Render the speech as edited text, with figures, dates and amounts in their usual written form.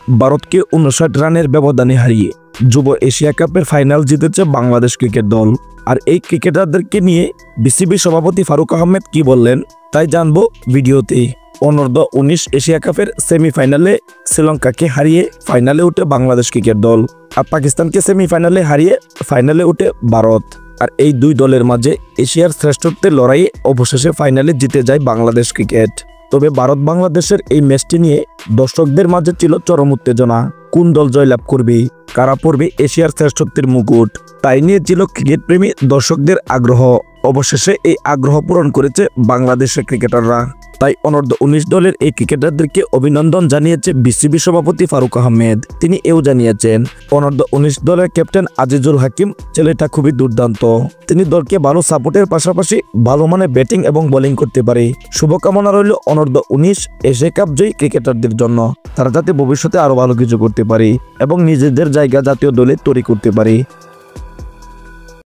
ভারতকে 59 রানের ব্যবধানে হারিয়ে যুব এশিয়া কাপের ফাইনাল জিতেছে বাংলাদেশ ক্রিকেট দল। আর এই ক্রিকেটারদেরকে নিয়ে বিসিবি সভাপতি ফারুক আহমেদ কি বললেন তাই জানবো ভিডিওতে। অনূর্ধ্ব 19 এশিয়া কাপের সেমিফাইনালে শ্রীলঙ্কাকে হারিয়ে ফাইনালে উঠে বাংলাদেশ ক্রিকেট দল, আর পাকিস্তানকে সেমিফাইনালে হারিয়ে ফাইনালে উঠে ভারত। আর এই দুই দলের মাঝে এশিয়ার শ্রেষ্ঠত্বের লড়াইয়ে অবশেষে ফাইনালে জিতে যায় বাংলাদেশ ক্রিকেট। তবে ভারত বাংলাদেশের এই ম্যাচটি নিয়ে দর্শকদের মাঝে ছিল চরম উত্তেজনা। কোন দল জয়লাভ করবে, কারা পড়বে এশিয়ার শ্রেষ্ঠত্বের মুকুট, তাই নিয়ে ছিল ক্রিকেট প্রেমী দর্শকদের আগ্রহ। অবশেষে এই আগ্রহ পূরণ করেছে বাংলাদেশের ক্রিকেটাররা। তাই অনূর্ধ্ব 19 দলের এই ক্রিকেটারদেরকে অভিনন্দন জানিয়েছে বিসিবি সভাপতি ফারুক আহমেদ। তিনি এও জানিয়েছেন অনূর্ধ্ব 19 দলের ক্যাপ্টেন আজিজুল হাকিম ছেলেটা খুবই দুর্দান্ত। তিনি দলকে ভালো সাপোর্টের পাশাপাশি ভালো মানের ব্যাটিং এবং বোলিং করতে পারে। শুভকামনা রইল অনূর্ধ্ব 19 এশিয়া কাপ জয়ী ক্রিকেটারদের জন্য। তারা যাতে ভবিষ্যতে আরো ভালো কিছু করতে পারে এবং নিজেদের জায়গা জাতীয় দলে তৈরি করতে পারে।